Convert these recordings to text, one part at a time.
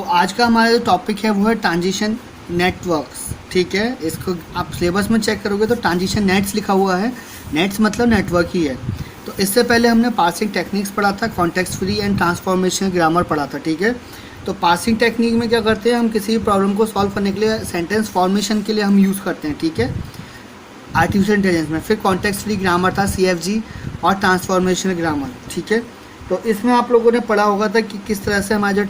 आज का हमारा जो टॉपिक है वो है ट्रांजिशन नेटवर्क्स। ठीक है, इसको आप सिलेबस में चेक करोगे तो ट्रांजिशन नेट्स लिखा हुआ है। नेट्स मतलब नेटवर्क ही है। तो इससे पहले हमने पार्सिंग टेक्निक्स पढ़ा था, context free and transformation grammar पढ़ा था। ठीक है, तो पार्सिंग टेक्निक में क्या करते हैं, हम किसी भी प्रॉब्लम को सॉल्व करने के लिए सेंटेंस फॉर्मेशन के लिए हम यूज़ करते हैं। ठीक है, आर्टिफिशियल इंटेलिजेंस में। फिर कॉन्टेक्स्ट फ्री ग्रामर था, CFG, और ट्रांसफॉर्मेशन ग्रामर। ठीक है, तो इसमें आप लोगों ने पढ़ा होगा था कि किस तरह से हमारे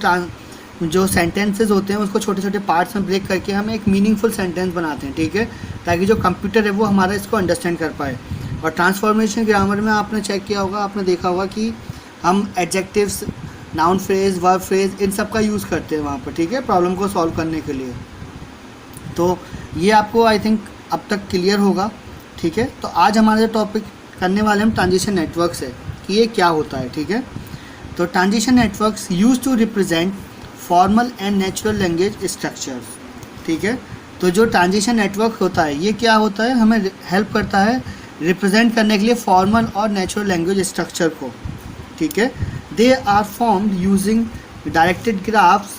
जो सेंटेंसेस होते हैं उसको छोटे छोटे पार्ट्स में ब्रेक करके हम एक मीनिंगफुल सेंटेंस बनाते हैं। ठीक है, ताकि जो कंप्यूटर है वो हमारा इसको अंडरस्टैंड कर पाए। और ट्रांसफॉर्मेशन ग्रामर में आपने चेक किया होगा, आपने देखा होगा कि हम adjectives, noun phrase, verb phrase, इन सब का यूज़ करते हैं वहाँ पर। ठीक है, प्रॉब्लम को सॉल्व करने के लिए। तो ये आपको आई थिंक अब तक क्लियर होगा। ठीक है, तो आज हमारा जो टॉपिक करने वाले हम ट्रांजिशन नेटवर्क्स है कि ये क्या होता है। ठीक है, तो transition networks use to represent formal and natural language structures. ठीक है, तो जो ट्रांजिशन नेटवर्क होता है ये क्या होता है, हमें हेल्प करता है रिप्रेजेंट करने के लिए फॉर्मल और नेचुरल लैंग्वेज स्ट्रक्चर को। ठीक है, they are formed using directed graphs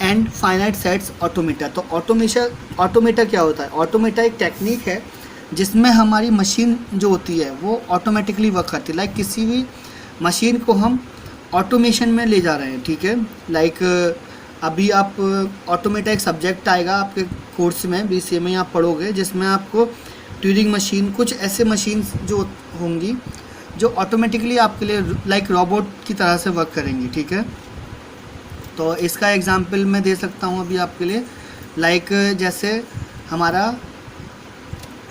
and finite sets automata. तो ऑटोमेटा क्या होता है, ऑटोमेटा एक टेक्निक है जिसमें हमारी मशीन जो होती है वो ऑटोमेटिकली वर्क करती है। लाइक किसी भी मशीन को हम ऑटोमेशन में ले जा रहे हैं। ठीक है, लाइक अभी आप ऑटोमेटा एक सब्जेक्ट आएगा आपके कोर्स में, BCA में आप पढ़ोगे, जिसमें आपको ट्यूरिंग मशीन, कुछ ऐसे मशीन जो होंगी जो ऑटोमेटिकली आपके लिए लाइक रोबोट की तरह से वर्क करेंगी। ठीक है, तो इसका एग्जांपल मैं दे सकता हूँ अभी आपके लिए। लाइक जैसे हमारा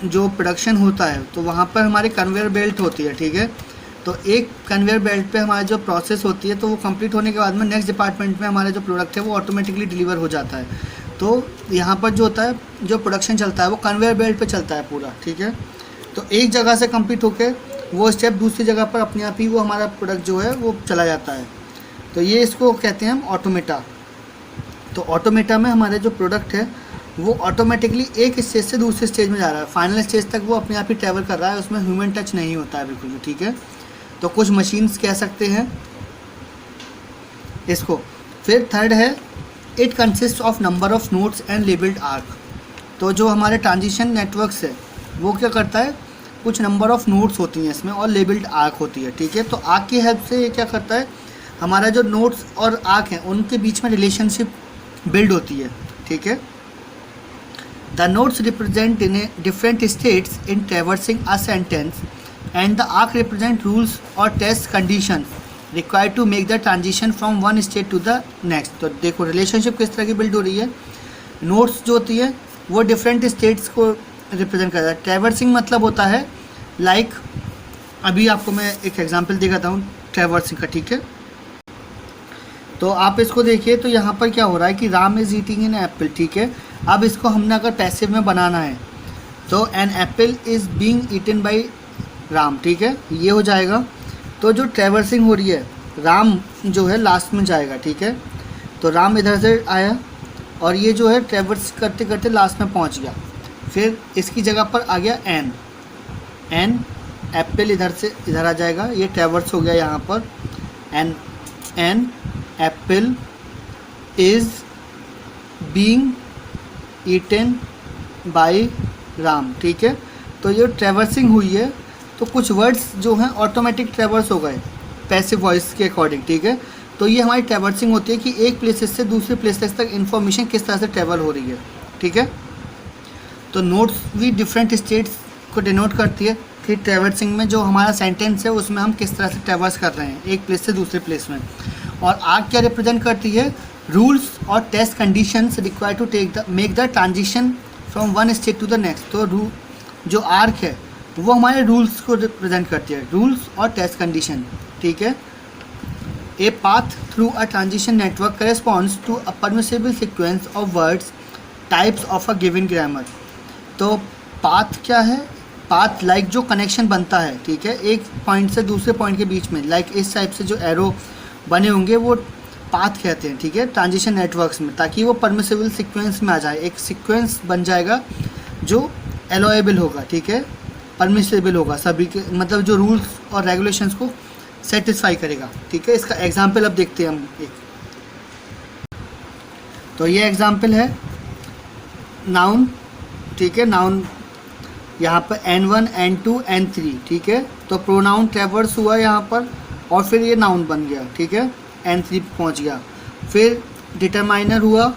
जो प्रोडक्शन होता है तो वहाँ पर हमारी कन्वेयर बेल्ट होती है। ठीक है, तो एक कन्वेयर बेल्ट पे हमारी जो प्रोसेस होती है तो वो कंप्लीट होने के बाद में नेक्स्ट डिपार्टमेंट में हमारा जो प्रोडक्ट है वो ऑटोमेटिकली डिलीवर हो जाता है। तो यहाँ पर जो होता है, जो प्रोडक्शन चलता है वो कन्वेयर बेल्ट पे चलता है पूरा। ठीक है, तो एक जगह से कंप्लीट होकर वो स्टेप दूसरी जगह पर अपने आप ही वो हमारा प्रोडक्ट जो है वो चला जाता है। तो ये इसको कहते हैं हम ऑटोमेटा। तो ऑटोमेटा में हमारे जो प्रोडक्ट है वो ऑटोमेटिकली एक स्टेज से दूसरे स्टेज में जा रहा है, फाइनल स्टेज तक वो अपने आप ही ट्रैवल कर रहा है, उसमें ह्यूमन टच नहीं होता है बिल्कुल भी। ठीक है, तो कुछ मशीन्स कह सकते हैं इसको। फिर थर्ड है, it consist of number of nodes and labelled arc. तो जो हमारे ट्रांजिशन नेटवर्क्स है वो क्या करता है, कुछ नंबर ऑफ नोड्स होती हैं इसमें और लेबल्ड आर्क होती है। ठीक है, तो आर्क की हेल्प से ये क्या करता है, हमारा जो नोड्स और आर्क हैं उनके बीच में रिलेशनशिप बिल्ड होती है। ठीक है, the nodes represent in different states in traversing a sentence and the arc represent rules or test conditions required to make the transition from one state to the next। तो देखो relationship किस तरह की build हो रही है। Nodes जो होती है वो डिफरेंट स्टेट्स को रिप्रेजेंट करता है। ट्रैवर्सिंग मतलब होता है लाइक अभी आपको मैं एक एग्जांपल दिखाता हूँ ट्रैवर्सिंग का। ठीक है, तो आप इसको देखिए, तो यहाँ पर क्या हो रहा है कि Ram is eating an apple. ठीक है, अब इसको हमने अगर पैसिव में बनाना है तो an apple is being eaten by Ram. ठीक है, ये हो जाएगा। तो जो ट्रैवर्सिंग हो रही है, राम जो है लास्ट में जाएगा। ठीक है, तो राम इधर से आया और ये जो है ट्रैवर्स करते करते लास्ट में पहुंच गया। फिर इसकी जगह पर आ गया एन एप्पल इधर से इधर आ जाएगा, ये ट्रैवर्स हो गया यहाँ पर। An apple is being eaten by Ram. ठीक है, तो ये ट्रैवर्सिंग हुई है, तो कुछ वर्ड्स जो हैं ऑटोमेटिक ट्रैवर्स हो गए पैसिव वॉइस के अकॉर्डिंग। ठीक है, तो ये हमारी ट्रैवर्सिंग होती है कि एक प्लेसेस से दूसरे प्लेसेस तक इन्फॉर्मेशन किस तरह से ट्रैवल हो रही है। ठीक है, तो नोट्स भी डिफरेंट स्टेट्स को डिनोट करती है कि ट्रैवर्सिंग में जो हमारा सेंटेंस है उसमें हम किस तरह से ट्रैवर्स कर रहे हैं एक प्लेस से दूसरे प्लेस में। और आर्क क्या रिप्रेजेंट करती है, रूल्स और test conditions required to make the transition from one state to the next. तो जो आर्क है वो हमारे रूल्स को रिप्रेजेंट करती है, रूल्स और टेस्ट कंडीशन। ठीक है, a path through a transition network corresponds to a permissible sequence of words types of a given grammar. तो पाथ क्या है, पाथ लाइक जो कनेक्शन बनता है। ठीक है, एक पॉइंट से दूसरे पॉइंट के बीच में लाइक इस टाइप से जो एरो बने होंगे वो पाथ कहते हैं। ठीक है, ट्रांजिशन नेटवर्क्स में, ताकि वो परमिसिबल सीक्वेंस में आ जाए, एक सीक्वेंस बन जाएगा जो एलोएबल होगा। ठीक है, परमिसिबल होगा, सभी के मतलब जो रूल्स और रेगुलेशंस को सेटिस्फाई करेगा। ठीक है, इसका एग्जांपल अब देखते हैं हम एक। तो ये एग्जांपल है नाउन, ठीक है। नाउन यहाँ पर N1 N2 N3, ठीक है। तो प्रोनाउन ट्रैवर्स हुआ यहाँ पर और फिर ये नाउन बन गया, ठीक है, N3 पहुँच गया। फिर डिटरमाइनर हुआ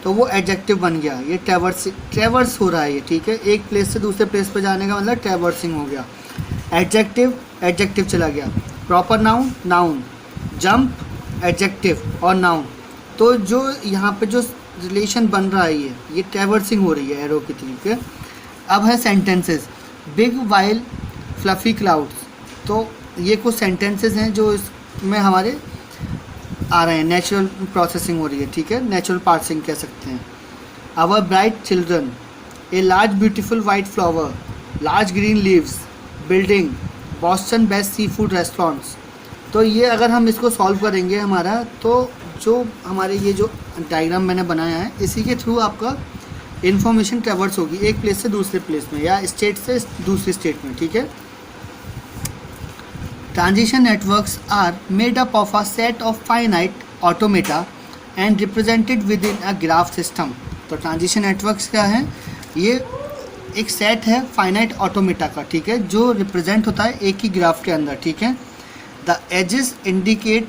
तो वो एडजेक्टिव बन गया, ये ट्रैवर्स हो रहा है ये, ठीक है। एक प्लेस से दूसरे प्लेस पे जाने का मतलब ट्रैवर्सिंग हो गया। एडजेक्टिव चला गया। Proper noun noun, jump adjective और नाउन। तो जो यहाँ पे जो रिलेशन बन रहा है ये ट्रैवर्सिंग हो रही है एरो की तरीके। अब है sentences. Big while fluffy clouds, तो ये कुछ सेंटेंसेस हैं जो इसमें हमारे आ रहे हैं, नेचुरल प्रोसेसिंग हो रही है, ठीक है, नेचुरल पार्सिंग कह सकते हैं। Our bright children, a large beautiful white flower, large green leaves, building, Boston best seafood restaurants. तो ये अगर हम इसको सॉल्व करेंगे हमारा, तो जो हमारे ये जो डायग्राम मैंने बनाया है इसी के थ्रू आपका इन्फॉर्मेशन ट्रैवर्स होगी एक प्लेस से दूसरे प्लेस में या स्टेट से दूसरी स्टेट में, ठीक है। Transition networks are made up of a set of finite automata and represented within a graph system. तो ट्रांजिशन नेटवर्क्स क्या है? ये एक सेट है फाइनाइट ऑटोमेटा का, ठीक है, जो रिप्रेजेंट होता है एक ही ग्राफ के अंदर, ठीक है। The edges indicate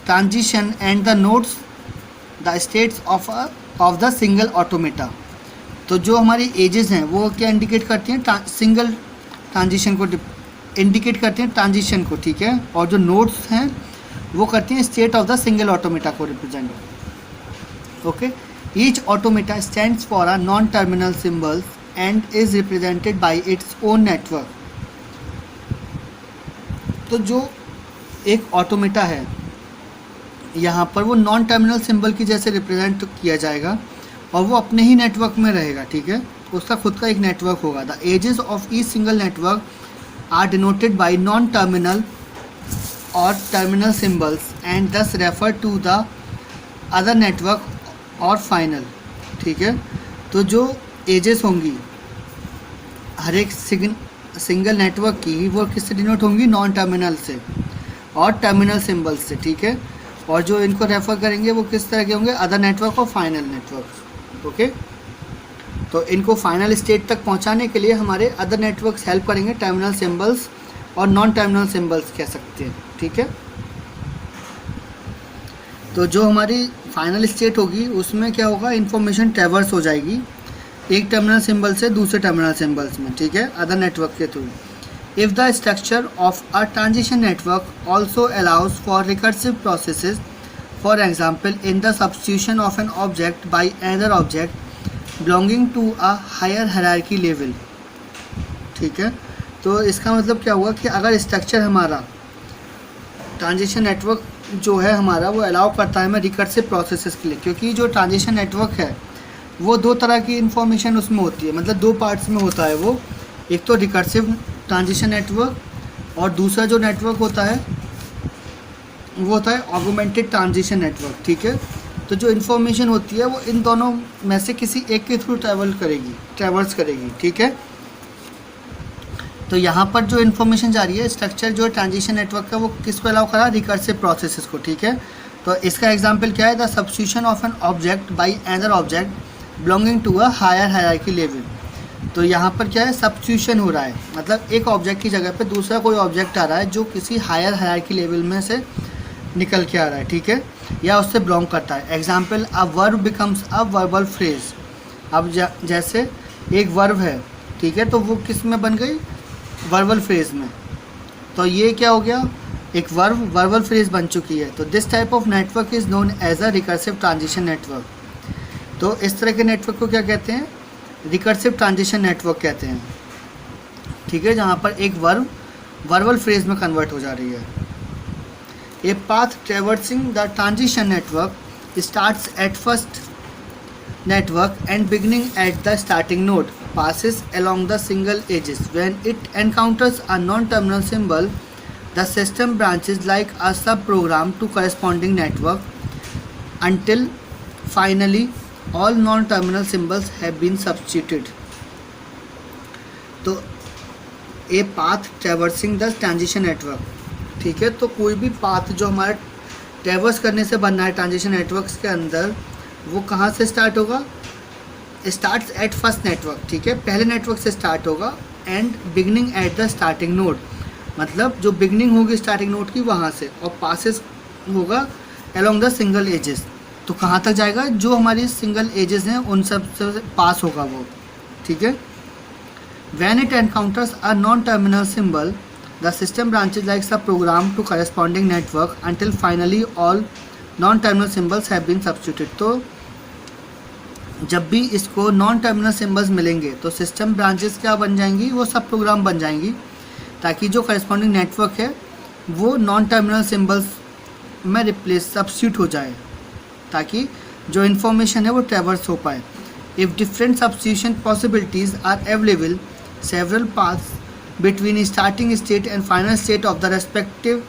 transition and the nodes the states of the single automata. तो जो हमारी एजेस हैं वो क्या इंडिकेट करती हैं? सिंगल ट्रांजिशन को इंडिकेट करते हैं, ट्रांजिशन को, ठीक है। और जो नोड्स हैं वो करती हैं state of the single automata को represent, okay. Each automata stands for a non terminal symbols and is represented by its own network. तो जो एक ऑटोमेटा है यहाँ पर वो नॉन टर्मिनल सिंबल की जैसे रिप्रेजेंट किया जाएगा और वो अपने ही नेटवर्क में रहेगा, ठीक है, उसका खुद का एक नेटवर्क होगा। The edges of each single network are denoted by non-terminal or terminal symbols and thus refer to the other network or final, ठीक है। तो जो एजेस होंगी हर एक सिंगल नेटवर्क की वो किससे डिनोट होंगी? नॉन टर्मिनल से और टर्मिनल सिंबल्स से, ठीक है। और जो इनको रेफर करेंगे वो किस तरह के होंगे? अदर नेटवर्क और फाइनल नेटवर्क, ओके। तो इनको फाइनल स्टेट तक पहुंचाने के लिए हमारे अदर नेटवर्क्स हेल्प करेंगे, टर्मिनल सिंबल्स और नॉन टर्मिनल सिंबल्स कह सकते हैं, ठीक है। तो जो हमारी फाइनल स्टेट होगी उसमें क्या होगा? इन्फॉर्मेशन ट्रैवर्स हो जाएगी एक टर्मिनल सिंबल से दूसरे टर्मिनल सिंबल्स में, ठीक है, अदर नेटवर्क के through. If the structure of a transition network also allows for recursive processes, for example in the substitution of an object by another object belonging to a higher hierarchy level, ठीक है। तो इसका मतलब क्या हुआ कि अगर स्ट्रक्चर हमारा ट्रांजिशन नेटवर्क जो है हमारा वो अलाउ करता है हमें रिकर्सिव प्रोसेसेस के लिए, क्योंकि जो ट्रांजिशन नेटवर्क है वो दो तरह की इन्फॉर्मेशन उसमें होती है, मतलब दो पार्ट्स में होता है वो। एक तो रिकर्सिव ट्रांजिशन नेटवर्क और दूसरा जो नेटवर्क होता है वो होता है ऑगमेंटेड ट्रांजिशन नेटवर्क, ठीक है। तो जो इन्फॉर्मेशन होती है वो इन दोनों में से किसी एक के थ्रू ट्रैवर्स करेगी, ठीक है। तो यहाँ पर जो इन्फॉर्मेशन जा रही है स्ट्रक्चर जो ट्रांजिशन नेटवर्क का वो किसको अलाउ करा? रिकर्सिव प्रोसेसेस को, ठीक है। तो इसका एग्जांपल क्या है? The substitution of an object by another object belonging to a higher hierarchy level. तो यहाँ पर क्या है? सब्स्टिट्यूशन हो रहा है, मतलब एक ऑब्जेक्ट की जगह पे दूसरा कोई ऑब्जेक्ट आ रहा है जो किसी हायर हायरार्की लेवल में से निकल के आ रहा है, ठीक है, या उससे बिलोंग करता है। Example, a verb becomes a verbal phrase. अब जैसे एक वर्ब है, ठीक है, तो वो किस में बन गई? वर्बल फ्रेज में। तो ये क्या हो गया? एक वर्बल फ्रेज बन चुकी है। तो this type of network is known as a recursive transition network. तो इस तरह के नेटवर्क को क्या कहते हैं? रिकर्सिव ट्रांजिशन नेटवर्क कहते हैं, ठीक है, जहाँ पर एक वर्बल फ्रेज में कन्वर्ट हो जा रही है। A path traversing the transition network starts at first network and beginning at the starting node passes along the single edges. When it encounters a non-terminal symbol, the system branches like a sub-program to corresponding network until finally all non-terminal symbols have been substituted. तो a path traversing the transition network, ठीक है। तो कोई भी path जो हमारा traverse करने से बनना है ट्रांजिशन नेटवर्क्स के अंदर, वो कहाँ से स्टार्ट होगा, स्टार्ट्स एट फर्स्ट नेटवर्क, ठीक है, पहले नेटवर्क से स्टार्ट होगा, and beginning at the starting node, मतलब जो बिगनिंग होगी स्टार्टिंग नोड की वहाँ से, और पासेस होगा अलोंग द सिंगल एजेस, तो कहाँ तक जाएगा, जो हमारी सिंगल एजेस हैं उन सब से पास होगा वो, ठीक है। When it encounters a non-terminal symbol, the system branches like the program to corresponding network until finally all non-terminal symbols have been substituted। तो जब भी इसको नॉन टर्मिनल सिम्बल्स मिलेंगे तो सिस्टम ब्रांचेस क्या बन जाएंगी, वो सब प्रोग्राम बन जाएंगी, ताकि जो करस्पॉन्डिंग नेटवर्क है वो नॉन टर्मिनल सिम्बल्स में रिप्लेस सब्स्टिट्यूट हो जाए, ताकि जो इन्फॉर्मेशन है वो ट्रैवर्स हो पाए। If different substitution possibilities are available, several paths between starting state and final state of the respective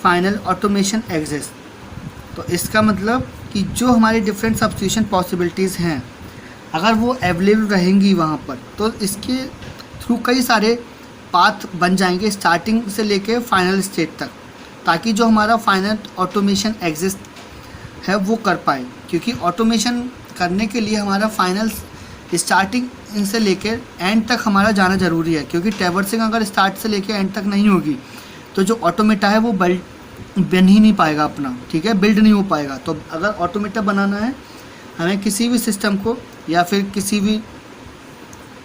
final automation exist. तो इसका मतलब कि जो हमारे डिफरेंट सब्स्टिट्यूशन पॉसिबिलिटीज़ हैं अगर वो अवेलेबल रहेंगी वहाँ पर, तो इसके थ्रू कई सारे पाथ बन जाएंगे स्टार्टिंग से लेके फाइनल स्टेट तक, ताकि जो हमारा फाइनल ऑटोमेशन एग्जिस्ट है वो कर पाए। क्योंकि ऑटोमेशन करने के लिए हमारा फाइनल स्टार्टिंग से लेके एंड तक हमारा जाना ज़रूरी है, क्योंकि ट्रैवर्सिंग अगर स्टार्ट से लेके एंड तक नहीं होगी तो जो ऑटोमेटा है वो बन ही नहीं पाएगा अपना, ठीक है, बिल्ड नहीं हो पाएगा। तो अगर ऑटोमेटा बनाना है हमें किसी भी सिस्टम को या फिर किसी भी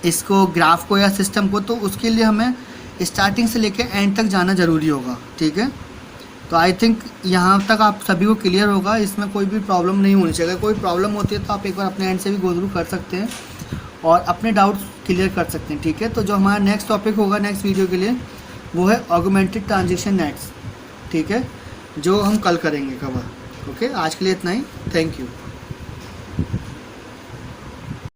इसको ग्राफ को या सिस्टम को, तो उसके लिए हमें स्टार्टिंग से लेके एंड तक जाना ज़रूरी होगा, ठीक है। तो आई थिंक यहाँ तक आप सभी को क्लियर होगा, इसमें कोई भी प्रॉब्लम नहीं होनी चाहिए। अगर कोई प्रॉब्लम होती है तो आप एक बार अपने एंड से भी गो थ्रू कर सकते हैं और अपने डाउट्स क्लियर कर सकते हैं, ठीक है। तो जो हमारा नेक्स्ट टॉपिक होगा नेक्स्ट वीडियो के लिए वो है ऑगमेंटेड ट्रांजिशन नेट्स, ठीक है, जो हम कल करेंगे कवर। ओके, आज के लिए इतना ही, थैंक यू।